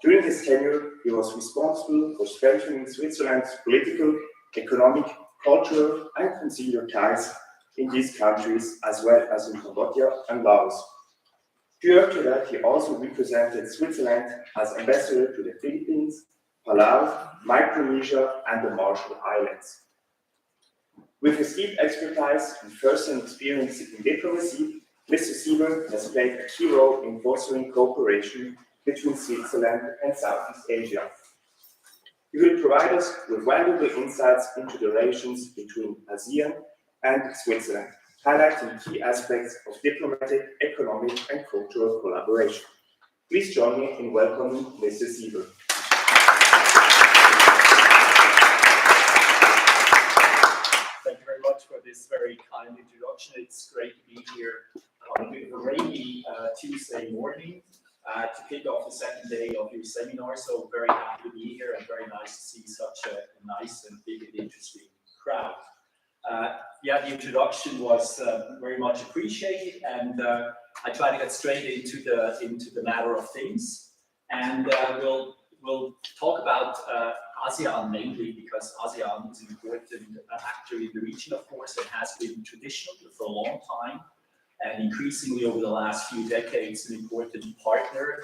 During his tenure, he was responsible for strengthening Switzerland's political, economic, cultural, and consumer ties in these countries, as well as in Cambodia and Laos. Prior to that, he also represented Switzerland as ambassador to the Philippines, Palau, Micronesia, and the Marshall Islands. With his deep expertise and first-hand experience in diplomacy, Mr. Sieber has played a key role in fostering cooperation between Switzerland and Southeast Asia. He will provide us with valuable insights into the relations between ASEAN and Switzerland, highlighting key aspects of diplomatic, economic, and cultural collaboration. Please join me in welcoming Mr. Sieber. Thank you very much for this very kind introduction. It's great to be here on a rainy Tuesday morning to kick off the second day of your seminar. So very happy to be here and very nice to see such a nice and big and interesting crowd. The introduction was very much appreciated, and I try to get straight into the matter of things. And we'll talk about ASEAN mainly because ASEAN is an important actor in the region, of course, and has been traditionally for a long time, and increasingly over the last few decades, an important partner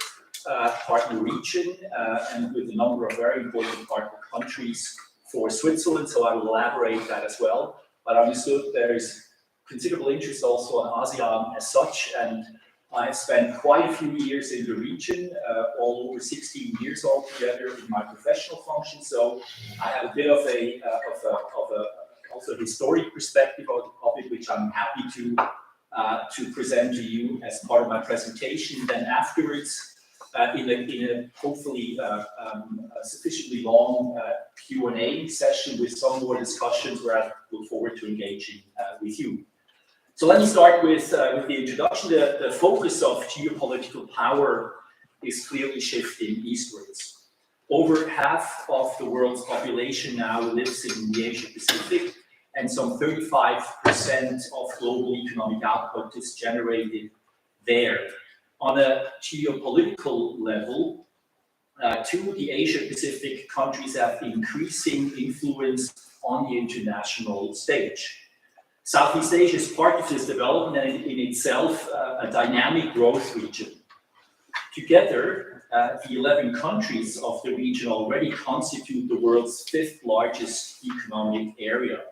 region, and with a number of very important partner countries for Switzerland. So I will elaborate that as well. But I understood there is considerable interest also on ASEAN as such, and I've spent quite a few years in the region, all over 16 years altogether in my professional function. So I have a bit of a also historic perspective of it, which I'm happy to present to you as part of my presentation. Then afterwards, in a hopefully sufficiently long Q&A session with some more discussions where I look forward to engaging with you. So let me start with the introduction. The focus of geopolitical power is clearly shifting eastwards. Over half of the world's population now lives in the Asia Pacific, and some 35% of global economic output is generated there. On a geopolitical level, the Asia Pacific countries have increasing influence on the international stage. Southeast Asia is part of this development and in itself a dynamic growth region. Together, the 11 countries of the region already constitute the world's 5th largest economic area.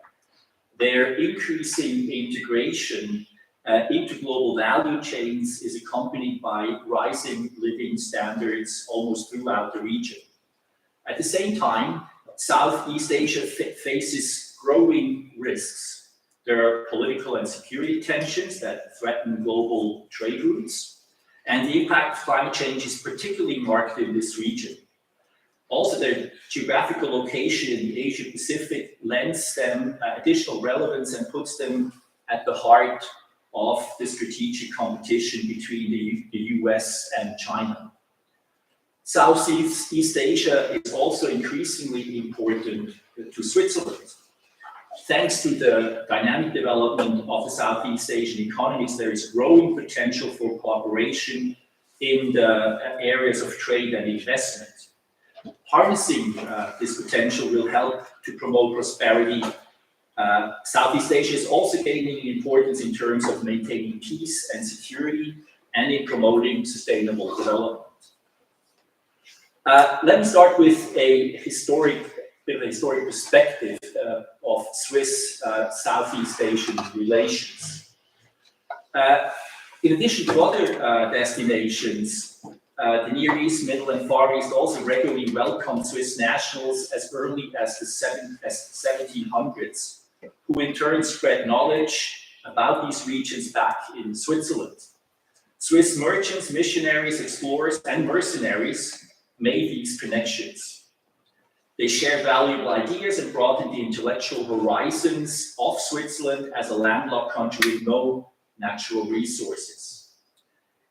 Their increasing integration into global value chains is accompanied by rising living standards almost throughout the region. At the same time, Southeast Asia faces growing risks. There are political and security tensions that threaten global trade routes, and the impact of climate change is particularly marked in this region. Also, their geographical location in the Asia Pacific lends them additional relevance and puts them at the heart of the strategic competition between the US and China. Southeast Asia is also increasingly important to Switzerland. Thanks to the dynamic development of the Southeast Asian economies, there is growing potential for cooperation in the areas of trade and investment. Harnessing this potential will help to promote prosperity. Southeast Asia is also gaining importance in terms of maintaining peace and security and in promoting sustainable development. Let me start with a historic perspective of Swiss Southeast Asian relations. In addition to other destinations, the Near East, Middle and Far East also regularly welcomed Swiss nationals as early as the 1700s, who in turn spread knowledge about these regions back in Switzerland. Swiss merchants, missionaries, explorers, and mercenaries made these connections. They shared valuable ideas and broadened the intellectual horizons of Switzerland as a landlocked country with no natural resources.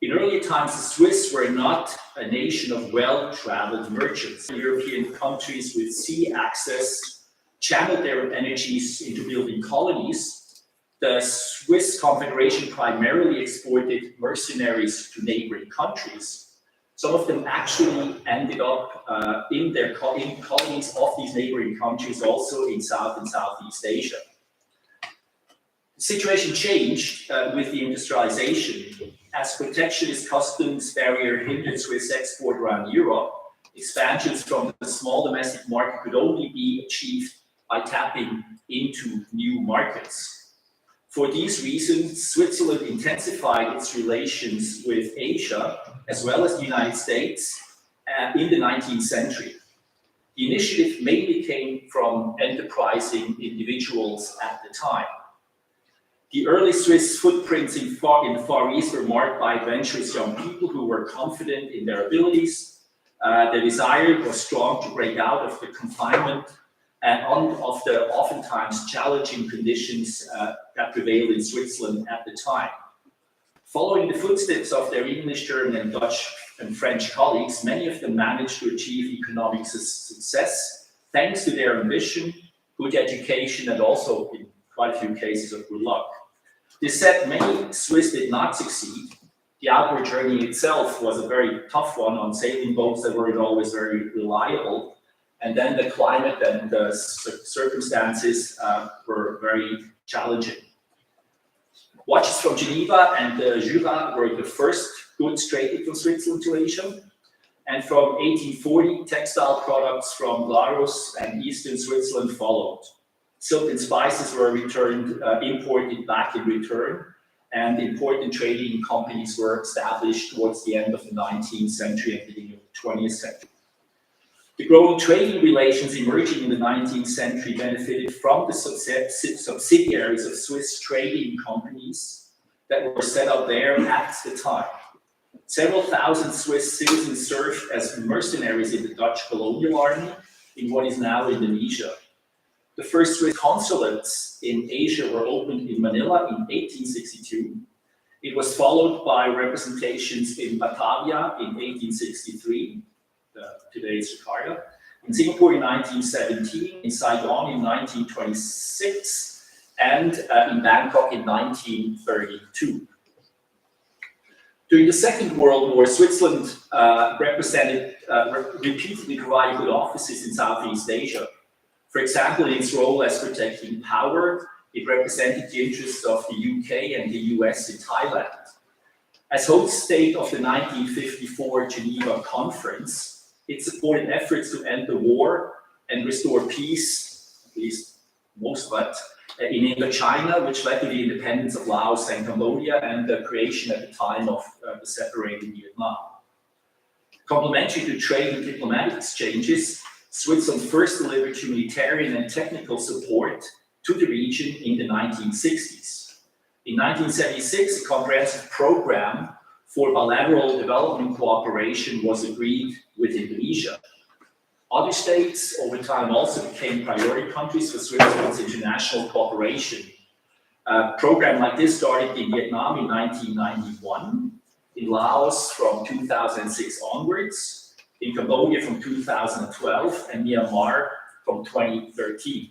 In earlier times, the Swiss were not a nation of well-traveled merchants. European countries with sea access channeled their energies into building colonies. The Swiss Confederation primarily exported mercenaries to neighboring countries. Some of them actually ended up in colonies of these neighboring countries, also in South and Southeast Asia. The situation changed with the industrialization. As protectionist customs barrier hindered Swiss export around Europe, expansions from the small domestic market could only be achieved by tapping into new markets. For these reasons, Switzerland intensified its relations with Asia, as well as the United States, in the 19th century. The initiative mainly came from enterprising individuals at the time. The early Swiss footprints in the Far East were marked by adventurous young people who were confident in their abilities. Their desire was strong to break out of the confinement and of the oftentimes challenging conditions that prevailed in Switzerland at the time. Following the footsteps of their English, German, and Dutch and French colleagues, many of them managed to achieve economic success thanks to their ambition, good education, and also, in quite a few cases, of good luck. This said, many Swiss did not succeed. The outward journey itself was a very tough one on sailing boats that weren't always very reliable. And then the climate and the circumstances were very challenging. Watches from Geneva and Jura were the first goods traded from Switzerland to Asia. And from 1840, textile products from Glarus and eastern Switzerland followed. Silk and spices were imported back in return, and important trading companies were established towards the end of the 19th century and beginning of the 20th century. The growing trading relations emerging in the 19th century benefited from the subsidiaries of Swiss trading companies that were set up there at the time. Several thousand Swiss citizens served as mercenaries in the Dutch colonial army in what is now Indonesia. The first Swiss consulates in Asia were opened in Manila in 1862. It was followed by representations in Batavia in 1863, today's Jakarta, in Singapore in 1917, in Saigon in 1926, and in Bangkok in 1932. During the Second World War, Switzerland repeatedly provided good offices in Southeast Asia. For example, in its role as protecting power, it represented the interests of the UK and the US in Thailand. As host state of the 1954 Geneva Conference, it supported efforts to end the war and restore peace, at least most of it, in Indochina, which led to the independence of Laos and Cambodia and the creation at the time of the separated Vietnam. Complementary to trade and diplomatic exchanges, Switzerland first delivered humanitarian and technical support to the region in the 1960s. In 1976, a comprehensive program for bilateral development cooperation was agreed with Indonesia. Other states over time also became priority countries for Switzerland's international cooperation. A program like this started in Vietnam in 1991, in Laos from 2006 onwards, in Cambodia from 2012, and Myanmar from 2013.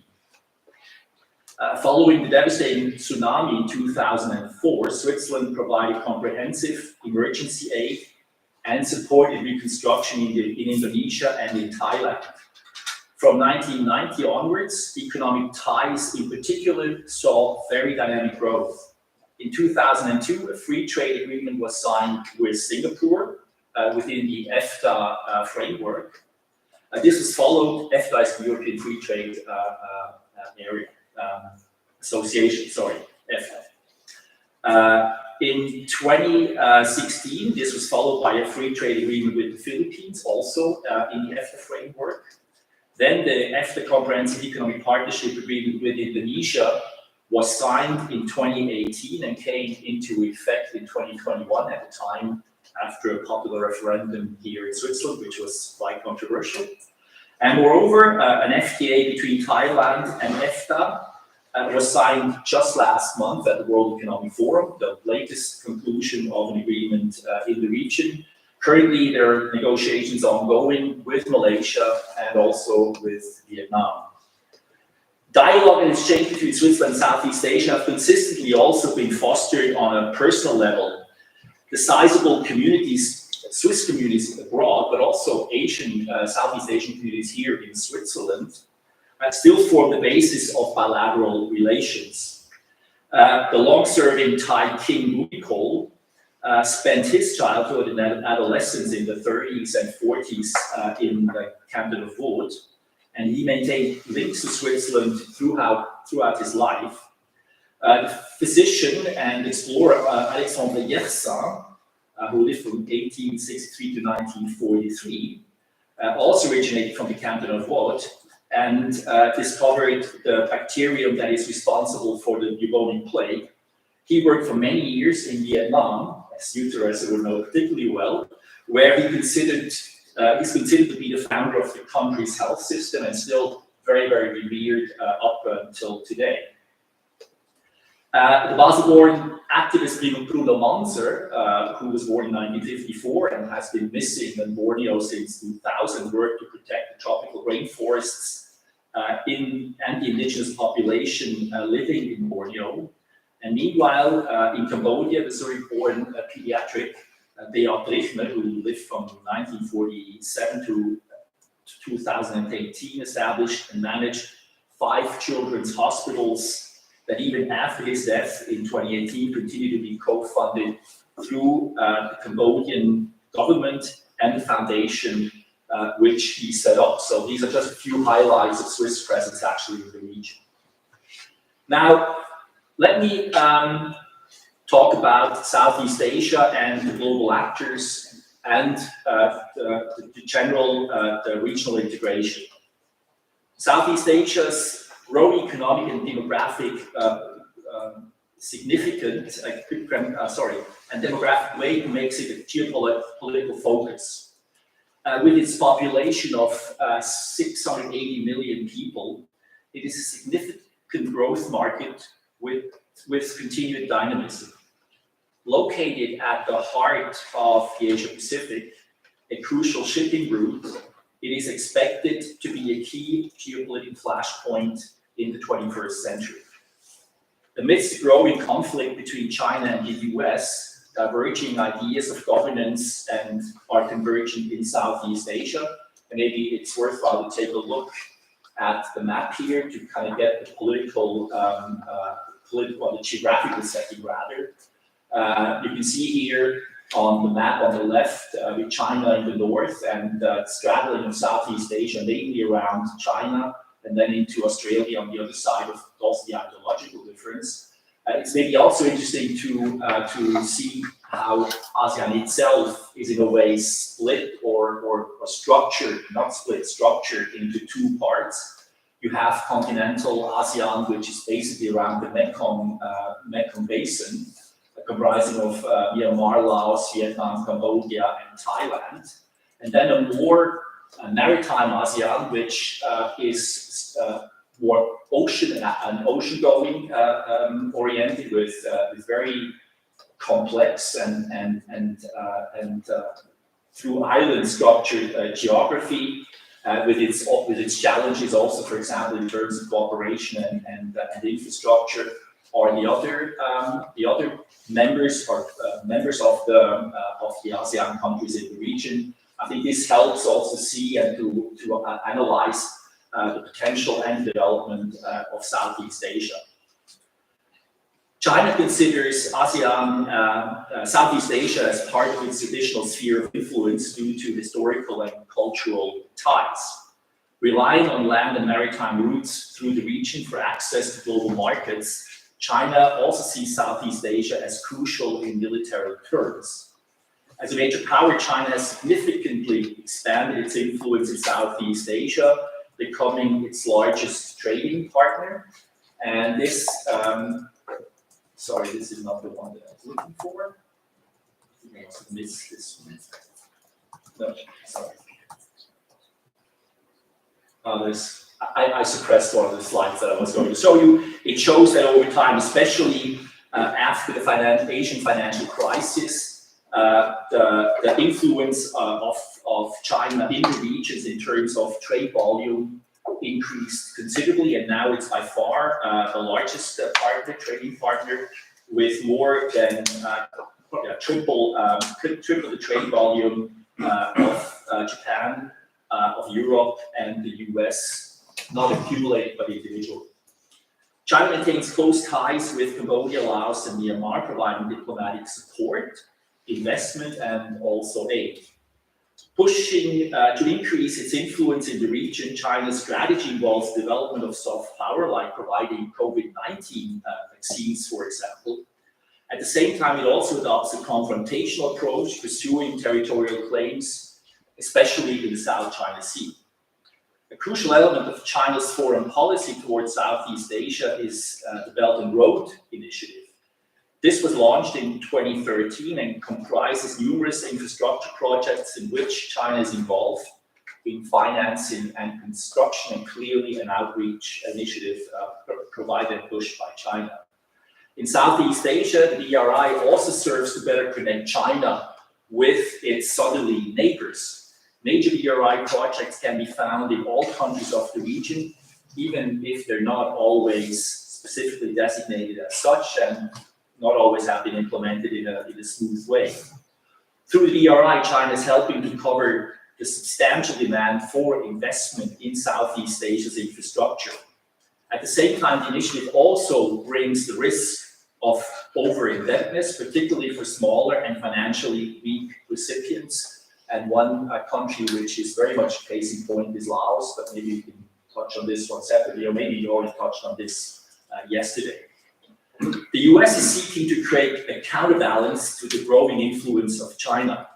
Following the devastating tsunami in 2004, Switzerland provided comprehensive emergency aid and supported reconstruction in Indonesia and in Thailand. From 1990 onwards, economic ties in particular saw very dynamic growth. In 2002, a free trade agreement was signed with Singapore within the EFTA framework. This was followed, EFTA is the European Free Trade Area. Association, sorry, EFTA. In 2016, this was followed by a free trade agreement with the Philippines, also in the EFTA framework. Then the EFTA Comprehensive Economic Partnership Agreement with Indonesia was signed in 2018 and came into effect in 2021 at the time after a popular referendum here in Switzerland, which was quite controversial. And moreover, an FTA between Thailand and EFTA was signed just last month at the World Economic Forum, the latest conclusion of an agreement in the region. Currently, there are negotiations ongoing with Malaysia and also with Vietnam. Dialogue and exchange between Switzerland and Southeast Asia have consistently also been fostered on a personal level. The sizable communities Swiss communities abroad, but also Asian, Southeast Asian communities here in Switzerland, still form the basis of bilateral relations. The long-serving Thai King Bhumibol spent his childhood and adolescence in the 30s and 40s in the Canton of Vaud, and he maintained links to Switzerland throughout his life. The physician and explorer Alexandre Yersin, who lived from 1863 to 1943, also originated from the Canton of Vaud, and discovered the bacterium that is responsible for the bubonic plague. He worked for many years in Vietnam, as you, Teresa, will know particularly well, where he's considered to be the founder of the country's health system and still very, very revered up until today. The Basel-born activist Bruno Manzer, who was born in 1954 and has been missing in Borneo since 2000, worked to protect the tropical rainforests and the indigenous population living in Borneo. And meanwhile, in Cambodia, the Zurich-born pediatric Beat Richtner, who lived from 1947 to 2018, established and managed 5 children's hospitals that even after his death in 2018 continue to be co-funded through the Cambodian government and the foundation which he set up. So these are just a few highlights of Swiss presence actually in the region. Now, let me talk about Southeast Asia and the global actors and the general, the regional integration. Southeast Asia's growing economic and demographic and demographic weight makes it a geopolitical focus. With its population of 680 million people, it is a significant growth market with continued dynamism. Located at the heart of the Asia Pacific, a crucial shipping route, it is expected to be a key geopolitical flashpoint in the 21st century. Amidst the growing conflict between China and the US, diverging ideas of governance and are converging in Southeast Asia. And maybe it's worthwhile to take a look at the map here to kind of get the the geographical setting rather. You can see here on the map on the left with China in the north and straddling of Southeast Asia, mainly around China, and then into Australia on the other side of also the ideological difference. It's maybe also interesting to see how ASEAN itself is in a way split or structured, not split, structured into 2 parts. You have continental ASEAN, which is basically around the Mekong Basin, comprising of Myanmar, Laos, Vietnam, Cambodia, and Thailand. And then a more maritime ASEAN, which is more ocean-going oriented with very complex and through island structured geography, with its challenges also, for example, in terms of cooperation and infrastructure, or the other members of the ASEAN countries in the region. I think this helps also see and to analyze the potential and development of Southeast Asia. China considers Southeast Asia as part of its traditional sphere of influence due to historical and cultural ties. Relying on land and maritime routes through the region for access to global markets, China also sees Southeast Asia as crucial in military terms. As a major power, China has significantly expanded its influence in Southeast Asia, becoming its largest trading partner. And this, sorry, this is not the one that I was looking for. I must have missed this one. No, sorry. I suppressed one of the slides that I was going to show you. It shows that over time, especially after the Asian financial crisis, the influence of China in the regions in terms of trade volume increased considerably, and now it's by far the largest trading partner, with more than triple the trade volume of Japan, of Europe, and the US, not accumulated but individually. China maintains close ties with Cambodia, Laos, and Myanmar, providing diplomatic support, investment, and also aid. Pushing to increase its influence in the region, China's strategy involves development of soft power, like providing COVID-19 vaccines, for example. At the same time, it also adopts a confrontational approach, pursuing territorial claims, especially in the South China Sea. A crucial element of China's foreign policy towards Southeast Asia is the Belt and Road Initiative. This was launched in 2013 and comprises numerous infrastructure projects in which China is involved in financing and construction, and clearly an outreach initiative provided and pushed by China. In Southeast Asia, the BRI also serves to better connect China with its southerly neighbors. Major BRI projects can be found in all countries of the region, even if they're not always specifically designated as such, and not always have been implemented in a smooth way. Through the BRI, China is helping to cover the substantial demand for investment in Southeast Asia's infrastructure. At the same time, the initiative also brings the risk of over-indebtedness, particularly for smaller and financially weak recipients. And one country which is very much a case in point is Laos, but maybe you can touch on this one separately, or maybe you already touched on this yesterday. The US is seeking to create a counterbalance to the growing influence of China.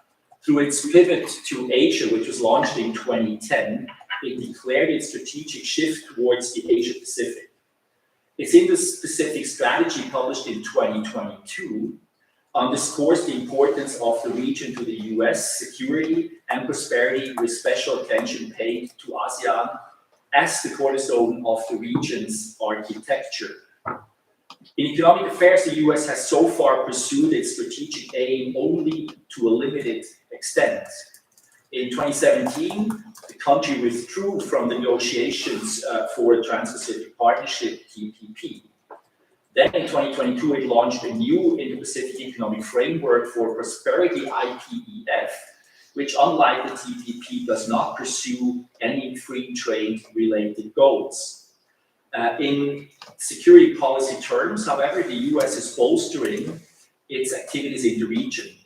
Through its pivot to Asia, which was launched in 2010, it declared its strategic shift towards the Asia Pacific. Its Indo-Pacific strategy, published in 2022, underscores the importance of the region to the US security and prosperity, with special attention paid to ASEAN as the cornerstone of the region's architecture. In economic affairs, the US has so far pursued its strategic aim only to a limited extent. In 2017, the country withdrew from the negotiations for a Trans-Pacific Partnership, TPP. Then in 2022, it launched a new Indo-Pacific Economic Framework for Prosperity, IPEF, which, unlike the TPP, does not pursue any free trade-related goals. In security policy terms, however, the US is bolstering its activities in the region.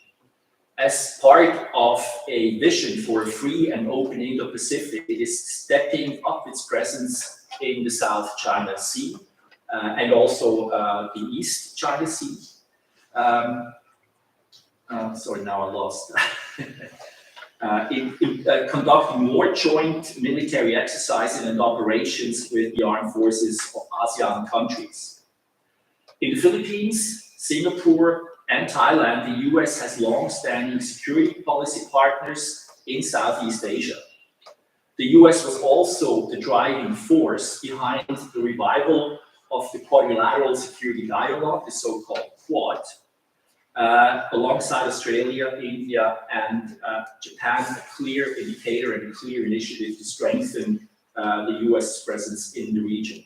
As part of a vision for a free and open Indo-Pacific, it is stepping up its presence in the South China Sea and also the East China Sea. Sorry, now I lost. Conducting more joint military exercises and operations with the armed forces of ASEAN countries. In the Philippines, Singapore, and Thailand, the US has long-standing security policy partners in Southeast Asia. The US was also the driving force behind the revival of the Quadrilateral Security Dialogue, the so-called Quad, alongside Australia, India, and Japan, a clear indicator and a clear initiative to strengthen the US presence in the region.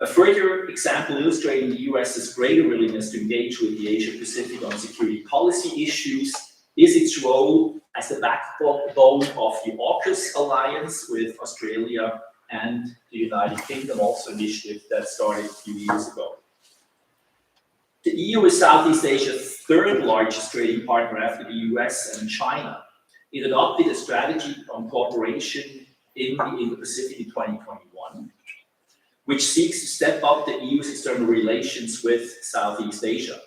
A further example illustrating the US's greater willingness to engage with the Asia Pacific on security policy issues is its role as the backbone of the AUKUS alliance with Australia and the United Kingdom, also an initiative that started a few years ago. The EU is Southeast Asia's third largest trading partner after the US and China. It adopted a strategy on cooperation in the Indo-Pacific in 2021, which seeks to step up the EU's external relations with Southeast Asia.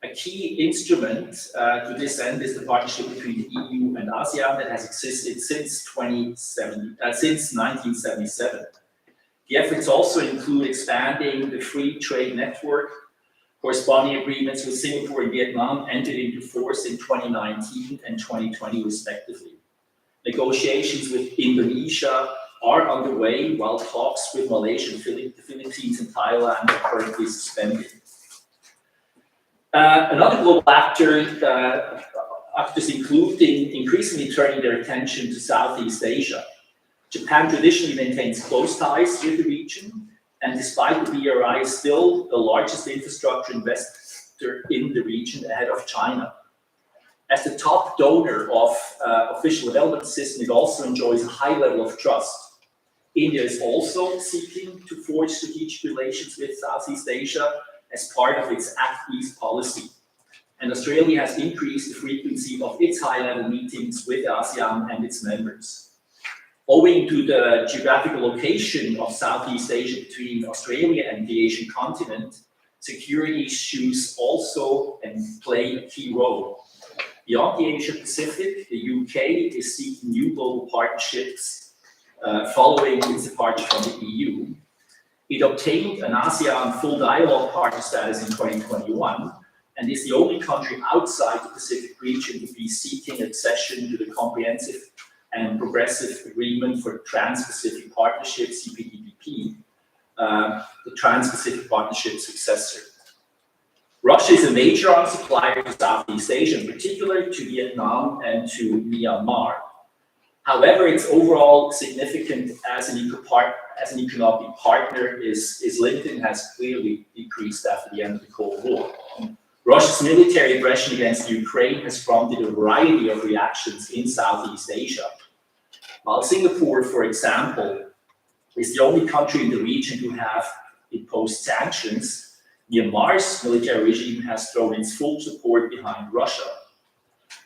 A key instrument to this end is the partnership between the EU and ASEAN that has existed since 1977. The efforts also include expanding the free trade network. Corresponding agreements with Singapore and Vietnam entered into force in 2019 and 2020 respectively. Negotiations with Indonesia are underway, while talks with Malaysia, the Philippines, and Thailand are currently suspended. Another global actors include increasingly turning their attention to Southeast Asia. Japan traditionally maintains close ties with the region, and despite the BRI is still the largest infrastructure actor in the region ahead of China. As the top donor of official development assistance, it also enjoys a high level of trust. India is also seeking to forge strategic relations with Southeast Asia as part of its Act East policy. And Australia has increased the frequency of its high-level meetings with ASEAN and its members. Owing to the geographical location of Southeast Asia between Australia and the Asian continent, security issues also play a key role. Beyond the Asia Pacific, the UK is seeking new global partnerships following its departure from the EU. It obtained an ASEAN full dialogue partner status in 2021 and is the only country outside the Pacific region to be seeking accession to the Comprehensive and Progressive Agreement for Trans-Pacific Partnership, CPTPP, the Trans-Pacific Partnership successor. Russia is a major arms supplier to Southeast Asia, in particular to Vietnam and to Myanmar. However, its overall significance as an economic partner is limited and has clearly decreased after the end of the Cold War. Russia's military aggression against Ukraine has prompted a variety of reactions in Southeast Asia. While Singapore, for example, is the only country in the region to have imposed sanctions, Myanmar's military regime has thrown its full support behind Russia.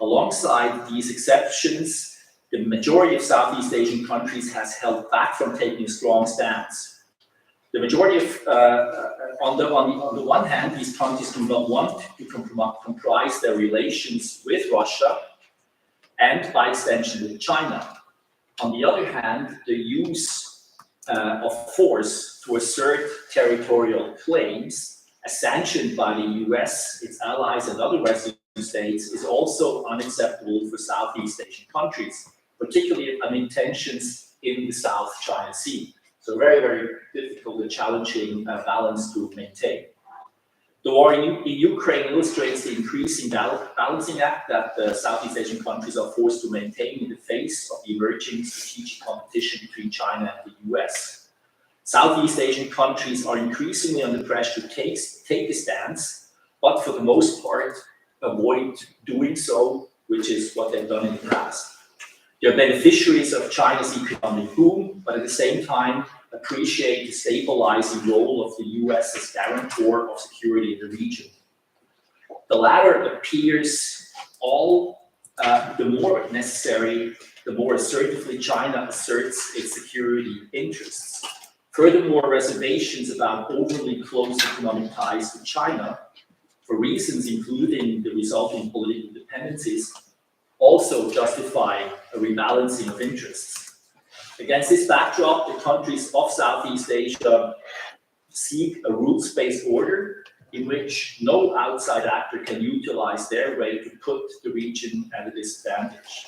Alongside these exceptions, the majority of Southeast Asian countries has held back from taking a strong stance. The majority of, on the one hand, these countries do not want to comprise their relations with Russia and, by extension, with China. On the other hand, the use of force to assert territorial claims, as sanctioned by the US, its allies, and other Western states, is also unacceptable for Southeast Asian countries, particularly amid tensions in the South China Sea. So very, very difficult and challenging balance to maintain. The war in Ukraine illustrates the increasing balancing act that the Southeast Asian countries are forced to maintain in the face of the emerging strategic competition between China and the US. Southeast Asian countries are increasingly under pressure to take a stance, but for the most part, avoid doing so, which is what they've done in the past. They're beneficiaries of China's economic boom, but at the same time appreciate the stabilizing role of the US as guarantor of security in the region. The latter appears all the more necessary, the more assertively China asserts its security interests. Furthermore, reservations about overly close economic ties to China, for reasons including the resulting political dependencies, also justify a rebalancing of interests. Against this backdrop, the countries of Southeast Asia seek a rules-based order in which no outside actor can utilize their weight to put the region at a disadvantage.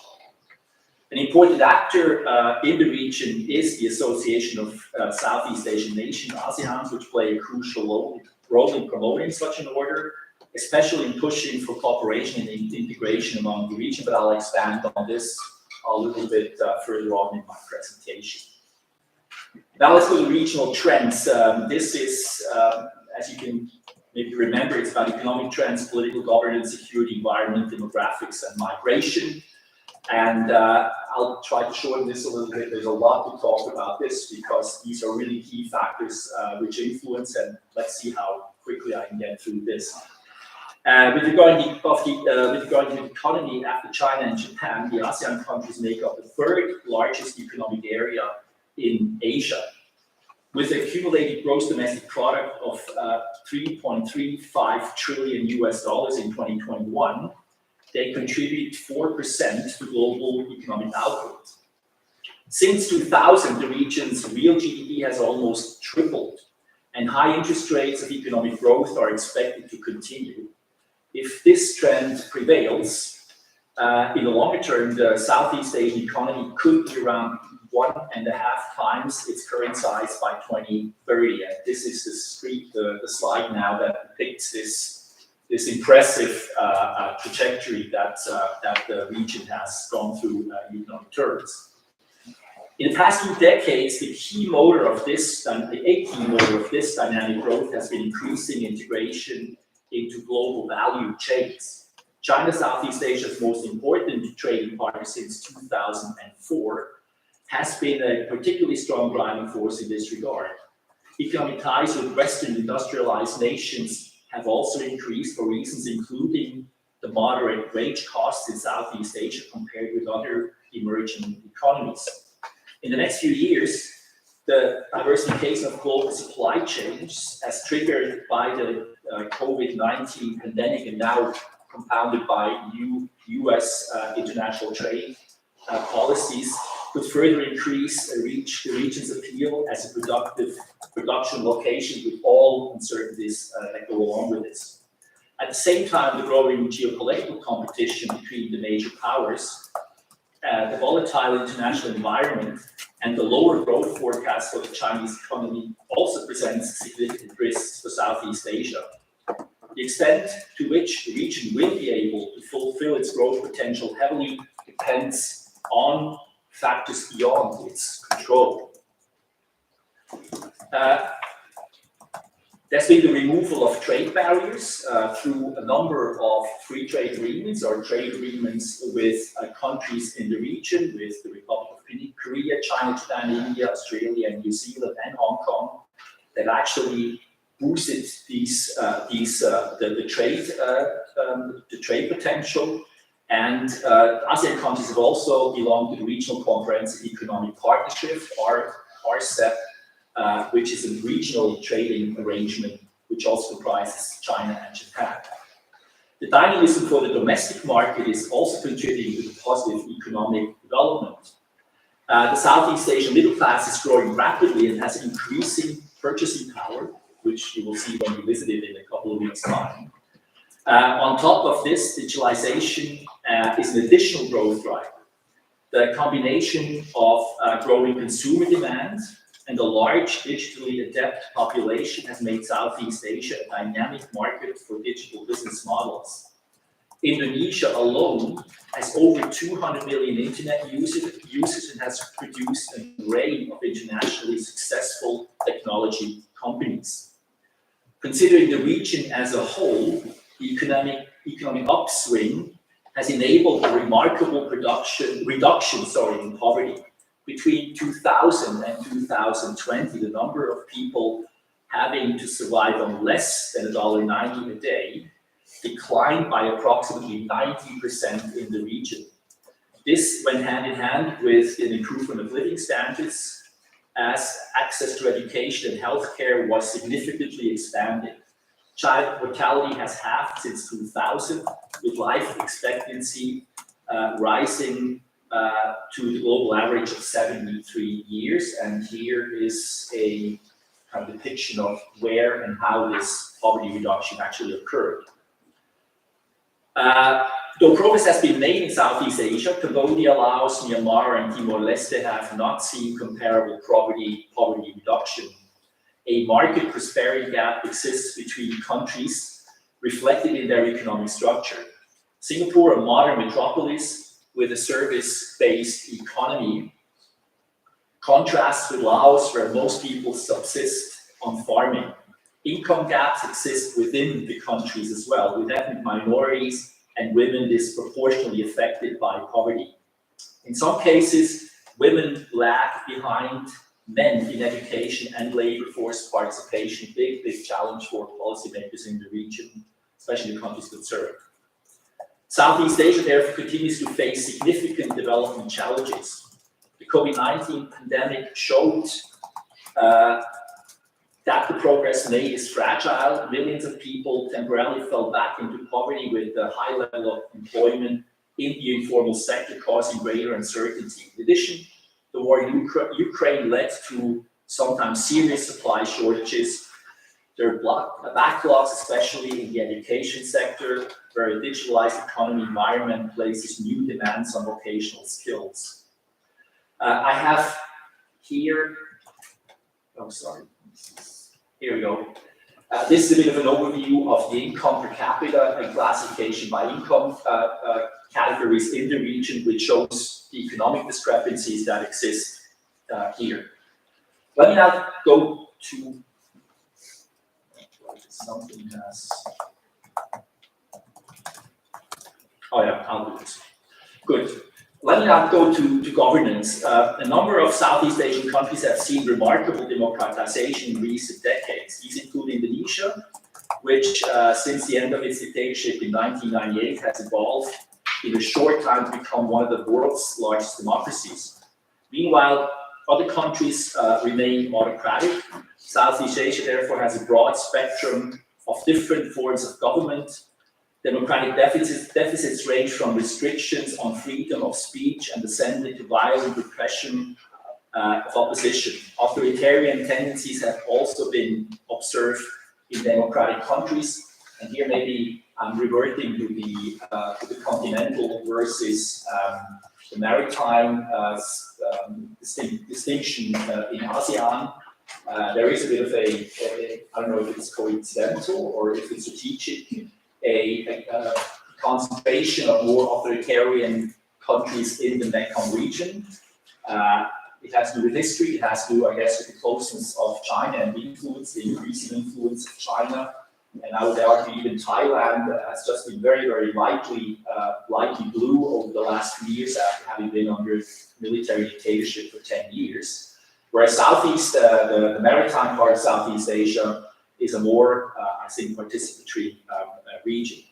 An important actor in the region is the Association of Southeast Asian Nations, ASEAN, which play a crucial role in promoting such an order, especially in pushing for cooperation and integration among the region, but I'll expand on this a little bit further on in my presentation. Now let's go to regional trends. This is, as you can maybe remember, it's about economic trends, political governance, security, environment, demographics, and migration. And I'll try to shorten this a little bit. There's a lot to talk about this because these are really key factors which influence, and let's see how quickly I can get through this. With regard to the economy, after China and Japan, the ASEAN countries make up the third largest economic area in Asia. With an accumulated gross domestic product of $3.35 trillion in 2021, they contribute 4% to global economic output. Since 2000, the region's real GDP has almost tripled, and high interest rates of economic growth are expected to continue. If this trend prevails, in the longer term, the Southeast Asian economy could be around 1.5 times its current size by 2030. And this is the slide now that depicts this impressive trajectory that the region has gone through economic terms. In the past few decades, a key motor of this dynamic growth has been increasing integration into global value chains. China, Southeast Asia's most important trading partner since 2004, has been a particularly strong driving force in this regard. Economic ties with Western industrialized nations have also increased for reasons including the moderate wage costs in Southeast Asia compared with other emerging economies. In the next few years, the diversification of global supply chains, as triggered by the COVID-19 pandemic and now compounded by new U.S. international trade policies, could further increase the region's appeal as a productive production location with all uncertainties that go along with this. At the same time, the growing geopolitical competition between the major powers, the volatile international environment, and the lower growth forecast for the Chinese economy also presents significant risks for Southeast Asia. The extent to which the region will be able to fulfill its growth potential heavily depends on factors beyond its control. There's been the removal of trade barriers through a number of free trade agreements or trade agreements with countries in the region, with the Republic of Korea, China, Japan, India, Australia, and New Zealand, and Hong Kong, that actually boosted the trade potential. And ASEAN countries have also belonged to the Regional Comprehensive Economic Partnership, RCEP, which is a regional trading arrangement which also comprises China and Japan. The dynamism for the domestic market is also contributing to the positive economic development. The Southeast Asian middle class is growing rapidly and has increasing purchasing power, which you will see when you visit it in a couple of weeks' time. On top of this, digitalization is an additional growth driver. The combination of growing consumer demand and a large digitally adept population has made Southeast Asia a dynamic market for digital business models. Indonesia alone has over 200 million internet users and has produced an array of internationally successful technology companies. Considering the region as a whole, the economic upswing has enabled a remarkable reduction in poverty. Between 2000 and 2020, the number of people having to survive on less than $1.90 a day declined by approximately 90% in the region. This went hand in hand with an improvement of living standards as access to education and healthcare was significantly expanded. Child mortality has halved since 2000, with life expectancy rising to the global average of 73 years. And here is a kind of depiction of where and how this poverty reduction actually occurred. Though progress has been made in Southeast Asia, Cambodia, Laos, Myanmar, and Timor-Leste have not seen comparable poverty reduction. A market prosperity gap exists between countries reflected in their economic structure. Singapore, a modern metropolis with a service-based economy, contrasts with Laos, where most people subsist on farming. Income gaps exist within the countries as well, with ethnic minorities and women disproportionately affected by poverty. In some cases, women lag behind men in education and labor force participation, big challenge for policymakers in the region, especially the countries concerned. Southeast Asia therefore continues to face significant development challenges. The COVID-19 pandemic showed that the progress made is fragile. Millions of people temporarily fell back into poverty with a high level of employment in the informal sector, causing greater uncertainty. In addition, the war in Ukraine led to sometimes serious supply shortages. There are backlogs, especially in the education sector, where a digitalized economy environment places new demands on vocational skills. I have here, here we go. This is a bit of an overview of the income per capita and classification by income categories in the region, which shows the economic discrepancies that exist here. Let me now go to something else. Oh yeah, I'll do this. Good. Let me now go to governance. A number of Southeast Asian countries have seen remarkable democratization in recent decades. These include Indonesia, which since the end of its dictatorship in 1998 has evolved in a short time to become one of the world's largest democracies. Meanwhile, other countries remain autocratic. Southeast Asia therefore has a broad spectrum of different forms of government. Democratic deficits range from restrictions on freedom of speech and assembly to violent repression of opposition. Authoritarian tendencies have also been observed in democratic countries, and here maybe I'm reverting to the continental versus the maritime distinction in ASEAN. There is a bit of I don't know if it's coincidental or if it's strategic, a concentration of more authoritarian countries in the Mekong region. It has to do with history, it has to do, I guess, with the closeness of China and the increasing influence of China. And I would argue even Thailand has just been very, very lightly blue over the last few years after having been under military dictatorship for 10 years. Whereas the maritime part of Southeast Asia is a more, I think, participatory region.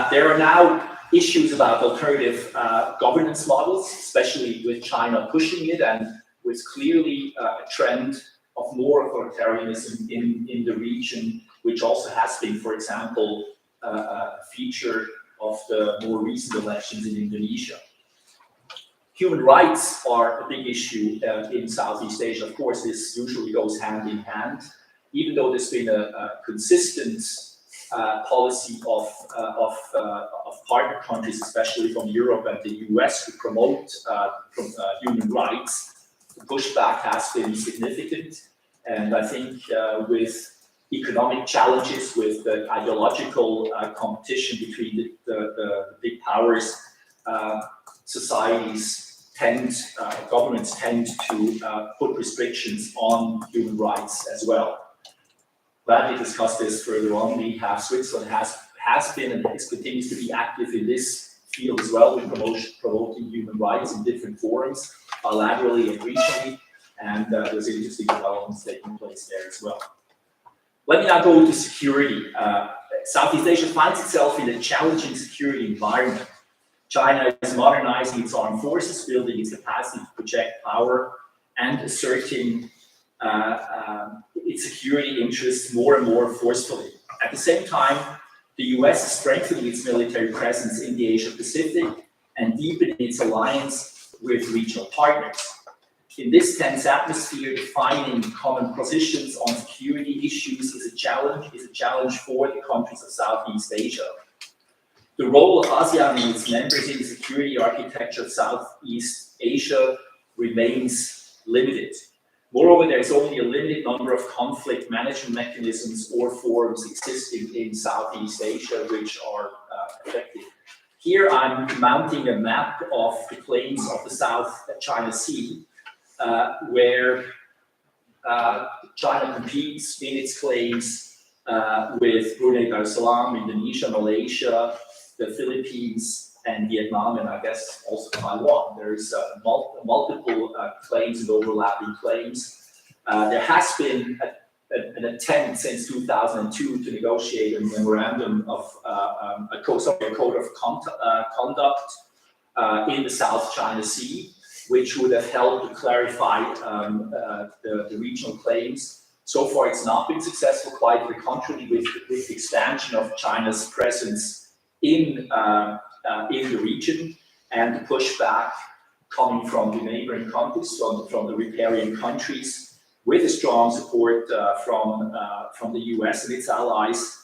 There are now issues about alternative governance models, especially with China pushing it and with clearly a trend of more authoritarianism in the region, which also has been, for example, a feature of the more recent elections in Indonesia. Human rights are a big issue in Southeast Asia. Of course, this usually goes hand in hand, even though there's been a consistent policy of partner countries, especially from Europe and the US, to promote human rights. The pushback has been significant, and I think with economic challenges, with the ideological competition between the big powers, governments tend to put restrictions on human rights as well. Gladly discuss this further on. We have Switzerland has been and continues to be active in this field as well, with promoting human rights in different forums, bilaterally and regionally, and there's interesting developments taking place there as well. Let me now go to security. Southeast Asia finds itself in a challenging security environment. China is modernizing its armed forces, building its capacity to project power, and asserting its security interests more and more forcefully. At the same time, the US is strengthening its military presence in the Asia-Pacific and deepening its alliance with regional partners. In this tense atmosphere, defining common positions on security issues is a challenge for the countries of Southeast Asia. The role of ASEAN and its members in the security architecture of Southeast Asia remains limited. Moreover, there is only a limited number of conflict management mechanisms or forums existing in Southeast Asia which are effective. Here I'm mounting a map of the plains of the South China Sea, where China competes in its claims with Brunei Darussalam, Indonesia, Malaysia, the Philippines, and Vietnam, and I guess also Taiwan. There's multiple claims and overlapping claims. There has been an attempt since 2002 to negotiate a memorandum of a code of conduct in the South China Sea, which would have helped to clarify the regional claims. So far, it's not been successful, quite the contrary, with the expansion of China's presence in the region and the pushback coming from the neighboring countries, from the riparian countries, with a strong support from the US and its allies.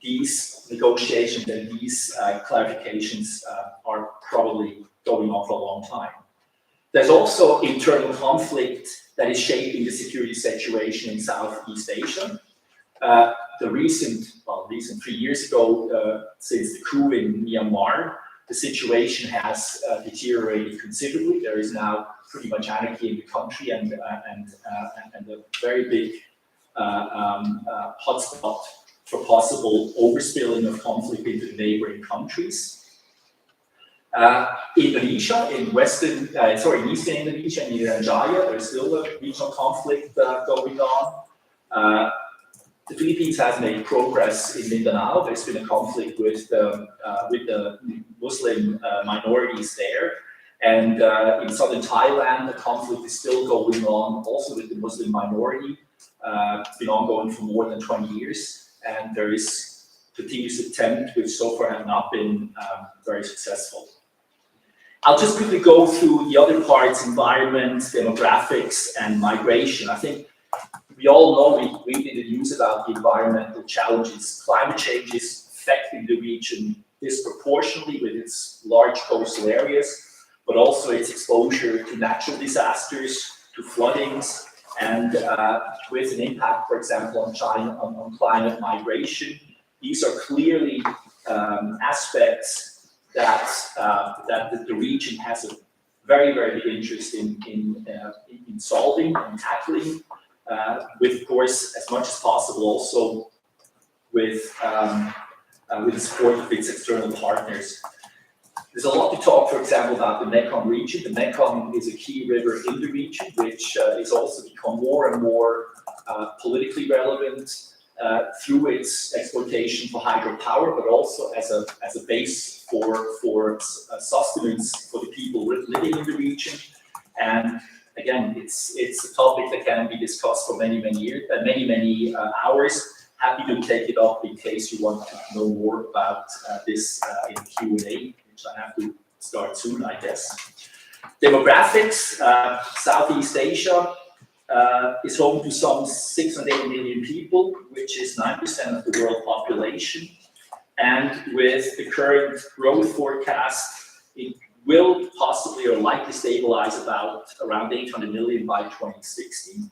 These negotiations and these clarifications are probably going on for a long time. There's also internal conflict that is shaping the security situation in Southeast Asia. The recent 3 years ago, since the coup in Myanmar, the situation has deteriorated considerably. There is now pretty much anarchy in the country and a very big hotspot for possible overspilling of conflict into the neighboring countries. Indonesia, in eastern Indonesia, in Irian Jaya, there's still a regional conflict going on. The Philippines has made progress in Mindanao. There's been a conflict with the Muslim minorities there. And in southern Thailand, the conflict is still going on, also with the Muslim minority. It's been ongoing for more than 20 years. And there is continuous attempt, which so far have not been very successful. I'll just quickly go through the other parts: environment, demographics, and migration. I think we all know, we read in the news about the environmental challenges. Climate change is affecting the region disproportionately with its large coastal areas, but also its exposure to natural disasters, to floodings, and with an impact, for example, on climate migration. These are clearly aspects that the region has a very, very big interest in solving and tackling, with, of course, as much as possible, also with the support of its external partners. There's a lot to talk, for example, about the Mekong region. The Mekong is a key river in the region, which is also become more and more politically relevant through its exploitation for hydropower, but also as a base for sustenance for the people living in the region. And again, it's a topic that can be discussed for many years, many hours. Happy to take it up in case you want to know more about this in Q&A, which I have to start soon, I guess. Demographics: Southeast Asia is home to some 680 million people, which is 9% of the world population. And with the current growth forecast, it will possibly or likely stabilize around 800 million by 2060.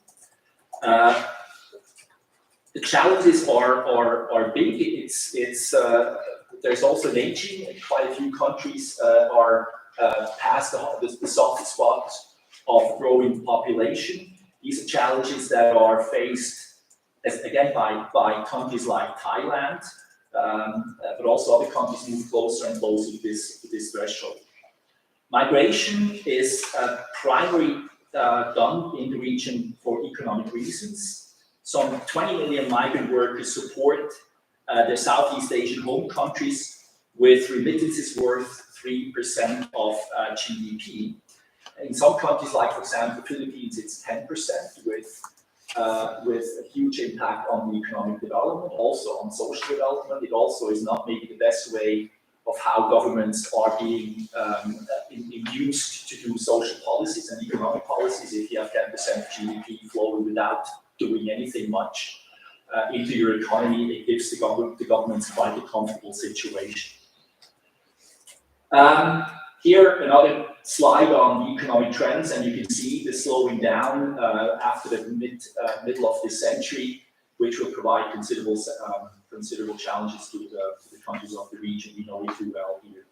The challenges are big. There's also an aging. Quite a few countries are past the soft spot of growing population. These are challenges that are faced, again, by countries like Thailand, but also other countries move closer and closer to this threshold. Migration is primarily done in the region for economic reasons. Some 20 million migrant workers support their Southeast Asian home countries with remittances worth 3% of GDP. In some countries, like, for example, the Philippines, it's 10%, with a huge impact on the economic development, also on social development. It also is not maybe the best way of how governments are being induced to do social policies and economic policies. If you have 10% of GDP flowing without doing anything much into your economy, it gives the governments quite a comfortable situation. Here, another slide on the economic trends, and you can see the slowing down after the middle of this century, which will provide considerable challenges to the countries of the region. We know it too well here.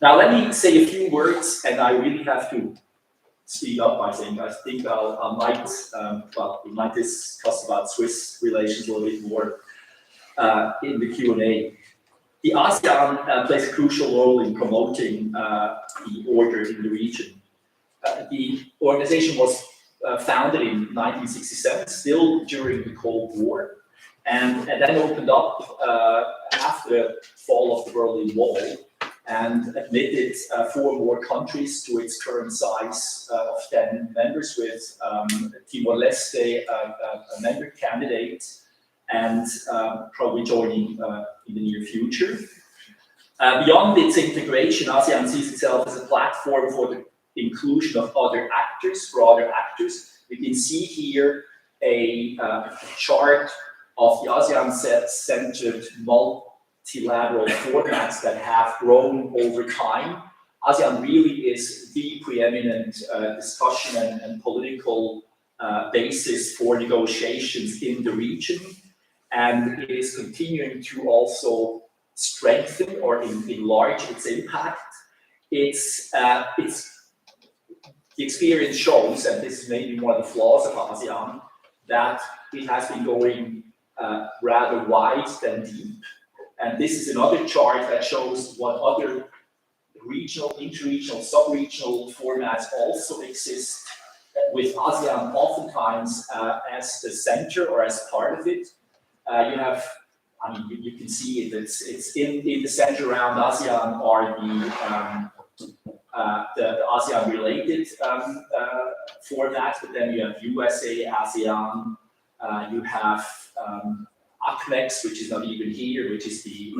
Now, let me say a few words, and I really have to speed up, I think. I think we might discuss about Swiss relations a little bit more in the Q&A. The ASEAN plays a crucial role in promoting the order in the region. The organization was founded in 1967, still during the Cold War, and then opened up after the fall of the Berlin Wall, and admitted 4 more countries to its current size of 10 members, with Timor-Leste a member candidate, and probably joining in the near future. Beyond its integration, ASEAN sees itself as a platform for the inclusion of other actors. You can see here a chart of the ASEAN-centered multilateral formats that have grown over time. ASEAN really is the preeminent discussion and political basis for negotiations in the region, and it is continuing to also strengthen or enlarge its impact. The experience shows, and this is maybe one of the flaws of ASEAN, that it has been going rather wide than deep. And this is another chart that shows what other regional, interregional, sub-regional formats also exist, with ASEAN oftentimes as the center or as part of it. You have, I mean, you can see it, it's in the center around ASEAN are the ASEAN-related formats, but then you have USA, ASEAN, you have ACMEX, which is not even here, which is the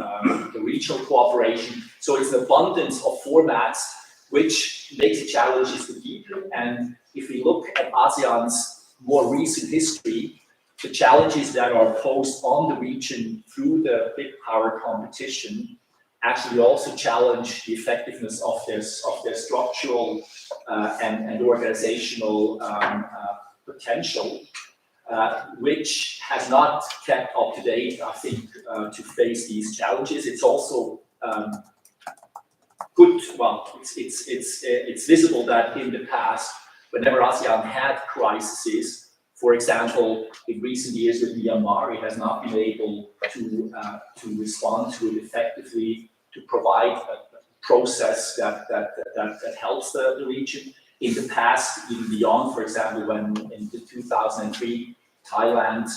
regional cooperation. So it's an abundance of formats, which makes it challenges to deepen. And if we look at ASEAN's more recent history, the challenges that are posed on the region through the big power competition actually also challenge the effectiveness of their structural and organizational potential, which has not kept up to date, I think, to face these challenges. It's also good. Well, it's visible that in the past, whenever ASEAN had crises, for example, in recent years with Myanmar, it has not been able to respond to it effectively, to provide a process that helps the region. In the past, even beyond, for example, when in 2003, Thailand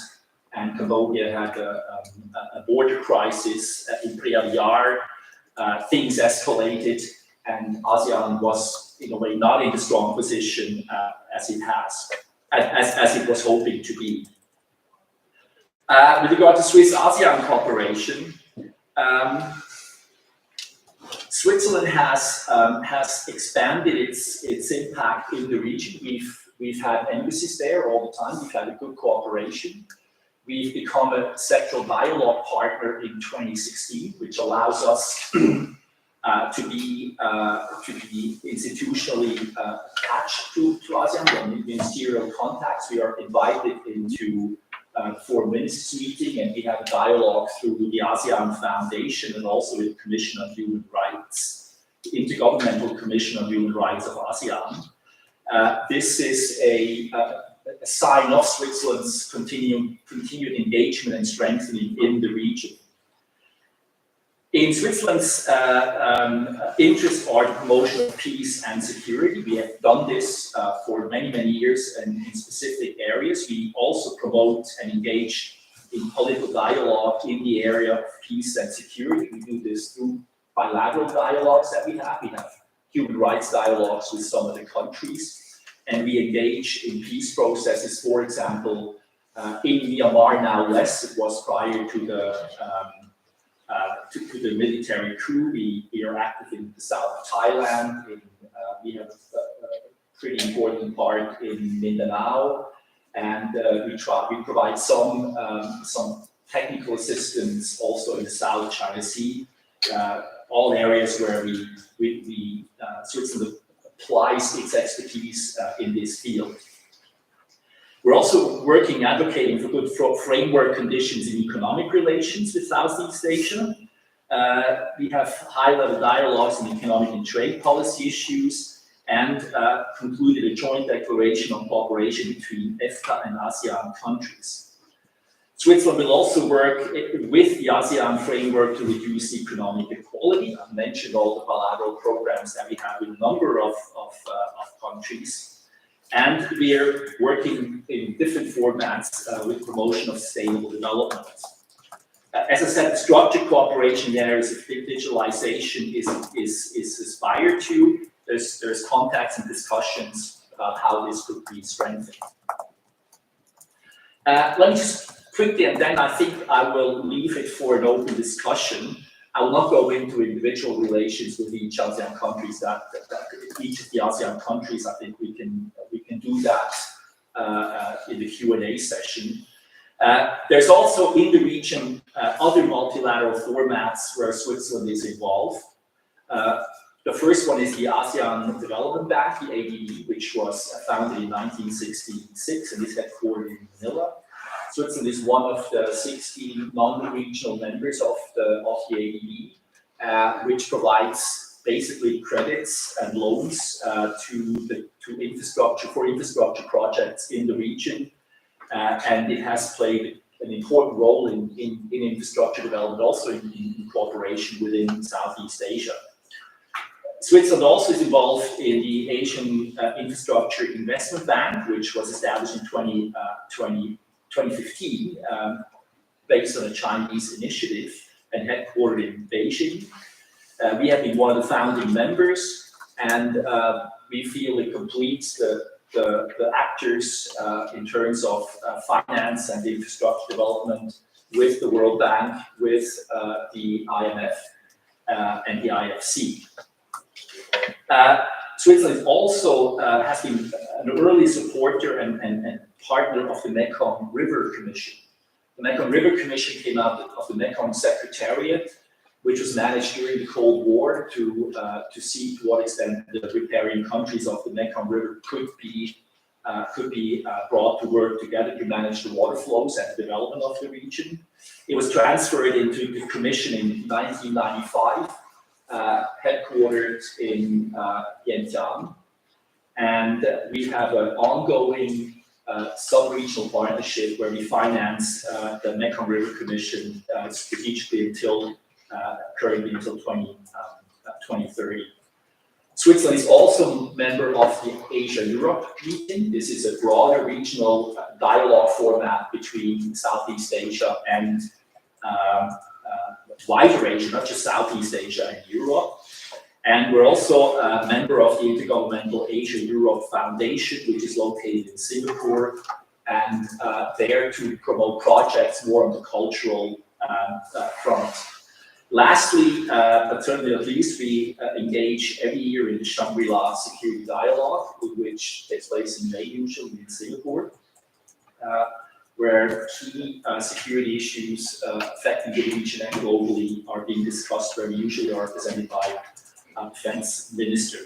and Cambodia had a border crisis in Preah Vihear, things escalated, and ASEAN was, in a way, not in the strong position as it was hoping to be. With regard to Swiss-ASEAN cooperation, Switzerland has expanded its impact in the region. We've had embassies there all the time. We've had a good cooperation. We've become a sectoral dialogue partner in 2016, which allows us to be institutionally attached to ASEAN. In ministerial contacts, we are invited into Foreign Ministers meeting, and we have a dialogue through the ASEAN Foundation and also with the Commission on Human Rights, the Intergovernmental Commission on Human Rights of ASEAN. This is a sign of Switzerland's continued engagement and strengthening in the region. In Switzerland's interests are the promotion of peace and security. We have done this for many, many years and in specific areas. We also promote and engage in political dialogue in the area of peace and security. We do this through bilateral dialogues that we have. We have human rights dialogues with some of the countries, and we engage in peace processes. For example, in Myanmar now less. It was prior to the military coup. We are active in the south of Thailand. We have a pretty important part in Mindanao, and we provide some technical assistance also in the South China Sea. All areas where Switzerland applies its expertise in this field. We're also advocating for good framework conditions in economic relations with Southeast Asia. We have high-level dialogues on economic and trade policy issues, and concluded a joint declaration on cooperation between EFTA and ASEAN countries. Switzerland will also work with the ASEAN framework to reduce economic inequality. I've mentioned all the bilateral programs that we have with a number of countries. And we are working in different formats with promotion of sustainable development. As I said, structured cooperation in the areas of digitalization is aspired to. There's contacts and discussions about how this could be strengthened. Let me just quickly, and then I think I will leave it for an open discussion. I will not go into individual relations with each ASEAN countries. Each of the ASEAN countries, I think we can do that in the Q&A session. There's also in the region other multilateral formats where Switzerland is involved. The first one is the ASEAN Development Bank, the ADB, which was founded in 1966 and is headquartered in Manila. Switzerland is one of the 16 non-regional members of the ADB, which provides basically credits and loans to infrastructure projects in the region, and it has played an important role in infrastructure development, also in cooperation within Southeast Asia. Switzerland also is involved in the Asian Infrastructure Investment Bank, which was established in 2015, based on a Chinese initiative and headquartered in Beijing. We have been one of the founding members, and we feel it completes the actors in terms of finance and infrastructure development with the World Bank, with the IMF and the IFC. Switzerland also has been an early supporter and partner of the Mekong River Commission. The Mekong River Commission came out of the Mekong Secretariat, which was managed during the Cold War to see to what extent the riparian countries of the Mekong River could be brought to work together to manage the water flows and the development of the region. It was transferred into the Commission in 1995. Headquartered in Vientiane, and we have an ongoing sub-regional partnership where we finance the Mekong River Commission strategically currently until 2030. Switzerland is also a member of the Asia-Europe region. This is a broader regional dialogue format between Southeast Asia and wider Asia, not just Southeast Asia and Europe. And we're also a member of the Intergovernmental Asia-Europe Foundation, which is located in Singapore, and there to promote projects more on the cultural front. Lastly, but certainly not least, we engage every year in the Shangri-La Security Dialogue, which takes place in May usually in Singapore, where key security issues affecting the region and globally are being discussed, where we usually are represented by a defense minister.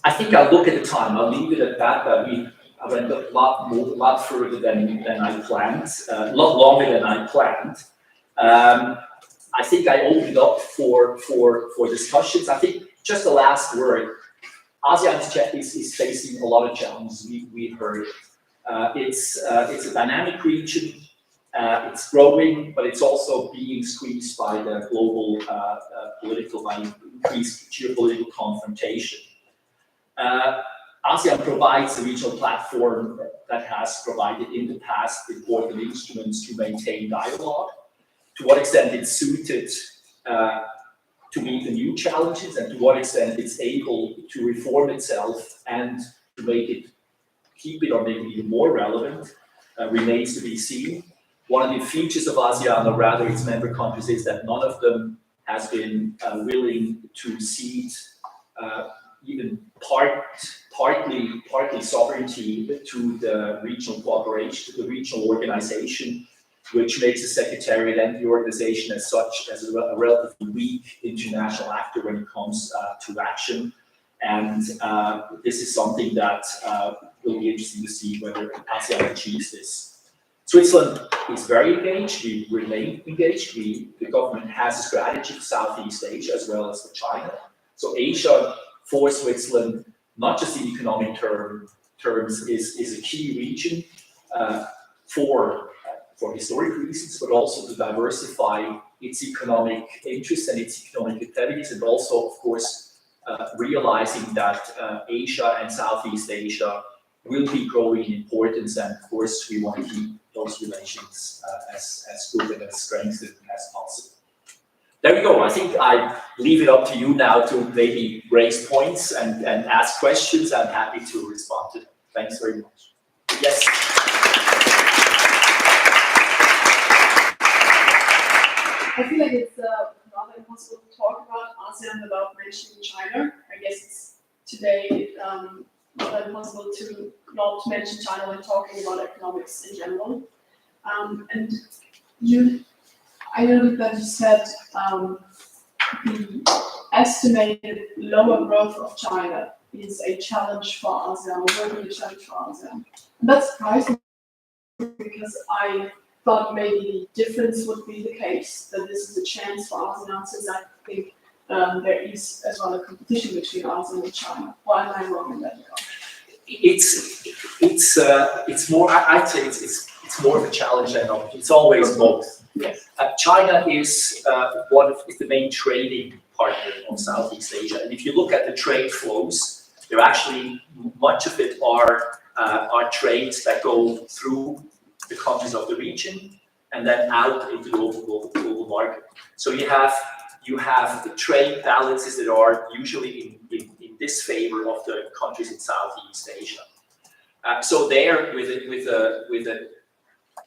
I think I'll look at the time. I'll leave it at that. I went a lot further than I planned, a lot longer than I planned. I think I opened up for discussions. I think just the last word. ASEAN is facing a lot of challenges. We heard it. It's a dynamic region. It's growing, but it's also being squeezed by the global by increased geopolitical confrontation. ASEAN provides a regional platform that has provided in the past important instruments to maintain dialogue. To what extent it's suited to meet the new challenges, and to what extent it's able to reform itself and to keep it or maybe even more relevant, remains to be seen. One of the features of ASEAN, or rather its member countries, is that none of them has been willing to cede even partly sovereignty to the regional cooperation, to the regional organization, which makes the Secretariat and the organization as such as a relatively weak international actor when it comes to action. And this is something that will be interesting to see whether ASEAN achieves this. Switzerland is very engaged. We remain engaged. The government has a strategy for Southeast Asia as well as for China. So Asia for Switzerland, not just in economic terms, is a key region for historic reasons, but also to diversify its economic interests and its economic activities, and also, of course, realizing that Asia and Southeast Asia will be growing in importance, and of course we want to keep those relations as good and as strengthened as possible. There we go. I think I leave it up to you now to maybe raise points and ask questions. I'm happy to respond to them. Thanks very much. Yes. I feel like it's rather impossible to talk about ASEAN without mentioning China. I guess today not impossible to not mention China when talking about economics in general. And I know that you said the estimated lower growth of China is a challenge for ASEAN, or will be a challenge for ASEAN. And that surprised me because I thought maybe the difference would be the case, that this is a chance for ASEAN, since I think there is as well a competition between ASEAN and China. Or am I wrong in that regard? It's more. I'd say it's it's more of a challenge than an opportunity. It's always both. Yes. China is is the main trading partner of Southeast Asia, and if you look at the trade flows, they're actually much of it are trades that go through the countries of the region and then out into the global market. So you have the trade balances that are usually in disfavor of the countries in Southeast Asia. So there, with a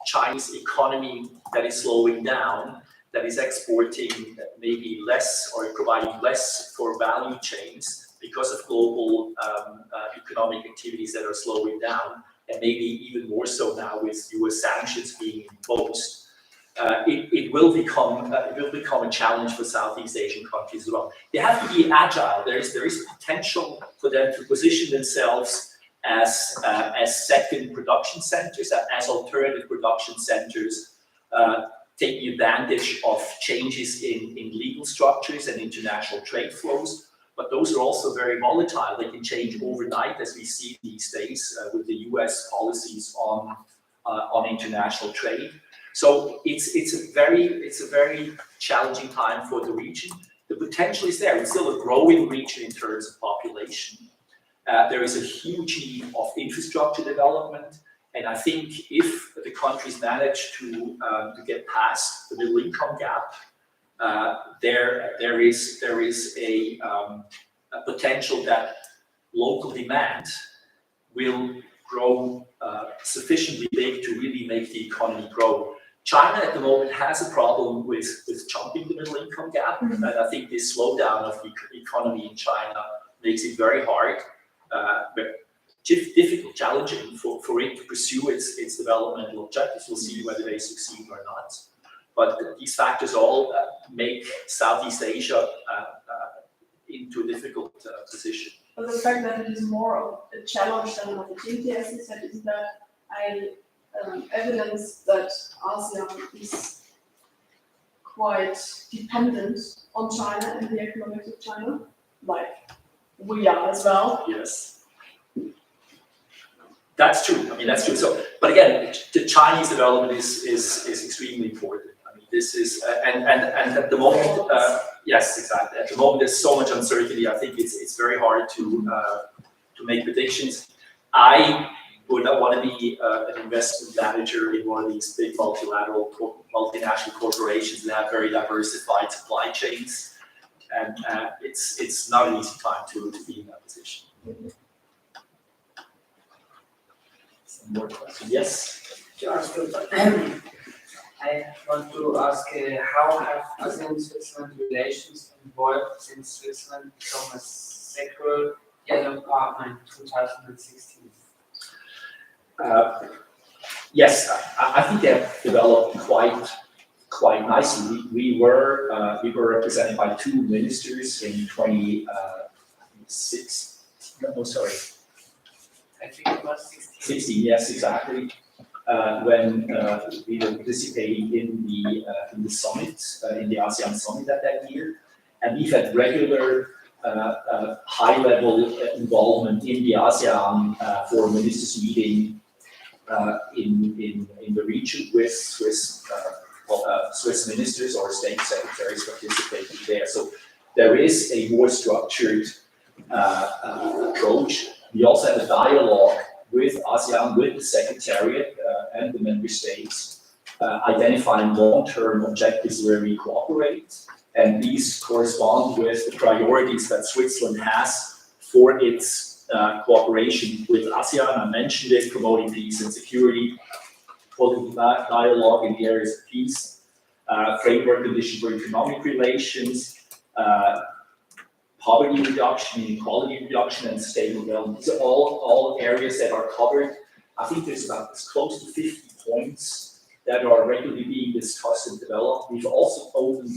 Chinese economy that is slowing down, that is exporting maybe less or providing less for value chains because of global economic activities that are slowing down, and maybe even more so now with US sanctions being imposed, it will become a challenge for Southeast Asian countries as well. They have to be agile. There is potential for them to position themselves as second production centers, as alternative production centers, taking advantage of changes in legal structures and international trade flows. But those are also very volatile. They can change overnight, as we see these days with the US policies on international trade. So it's a very challenging time for the region. The potential is there. It's still a growing region in terms of population. There is a huge need of infrastructure development, and I think if the countries manage to get past the middle income gap, there is a potential that local demand will grow sufficiently big to really make the economy grow. China at the moment has a problem with jumping the middle income gap, and I think this slowdown of the economy in China makes it very hard, difficult, challenging for it to pursue its developmental objectives. We'll see whether they succeed or not. But these factors all make Southeast Asia into a difficult position. But the fact that it is more of a challenge than an opportunity, as you said, is that evidence that ASEAN is quite dependent on China and the economics of China, like we are as well. Yes, that's true. I mean, that's true. So, but again, the Chinese development is extremely important. I mean, this is and at the moment, yes, exactly. At the moment, there's so much uncertainty. I think it's very hard to make predictions. I would not want to be an investment manager in one of these big multinational corporations that have very diversified supply chains, and it's not an easy time to be in that position. Some more questions? Yes. I want to ask how have ASEAN-Switzerland relations evolved since Switzerland became a sectoral yellow partner in 2016? Yes, I think they have developed quite nicely. We were represented by two ministers in 2016. No, sorry. I think it was 16, yes, exactly. When we were participating in the summit, in the ASEAN summit that year, and we've had regular high-level involvement in the ASEAN foreign ministers meeting in the region with Swiss ministers or state secretaries participating there. So there is a more structured approach. We also have a dialogue with ASEAN, with the Secretariat and the member states, identifying long-term objectives where we cooperate, and these correspond with the priorities that Switzerland has for its cooperation with ASEAN. I mentioned it: promoting peace and security, political dialogue in the areas of peace, framework conditions for economic relations, poverty reduction, inequality reduction, and sustainable development. These are all areas that are covered. I think there's about close to 50 points that are regularly being discussed and developed. We've also opened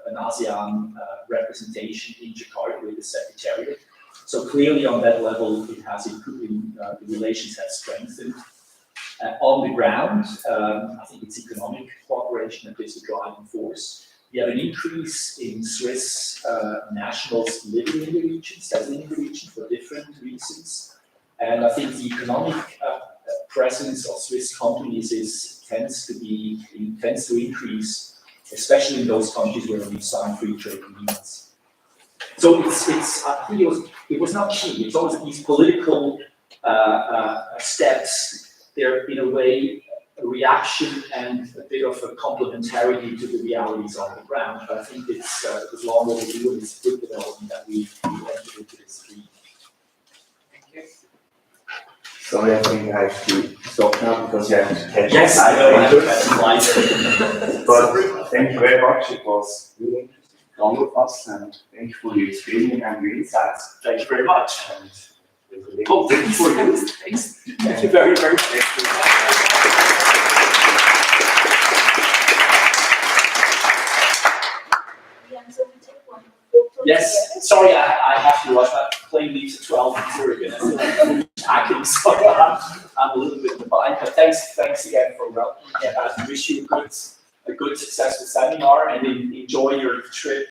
an ASEAN representation in Jakarta with the Secretariat. So clearly on that level, it has improved, the relations have strengthened. On the ground, I think it's economic cooperation that is the driving force. We have an increase in Swiss nationals living in the region, settling in the region for different reasons. And I think the economic presence of Swiss companies tends to increase, especially in those countries where we sign free trade agreements. So I think it was not key. It's always these political steps. They're in a way a reaction and a bit of a complementarity to the realities on the ground. But I think it was long overdue, and it's good development that we entered into this agreement. Thank you. Sorry, I think I have to stop now because you have to catch Yes, the I know, I have flight. to catch the flight. But thank you very much. It was really interesting to all of us, and thank you for your experience and your insights. Thank you very much. And we will Oh, thank you for yours. Thanks. Thank you very, very much. Yes, sorry, I have to rush. My plane leaves at 12 in Zurich, and I'm still packing, so I'm a little bit behind. But thanks again for welcoming me. I wish you a good, successful seminar, and enjoy your trip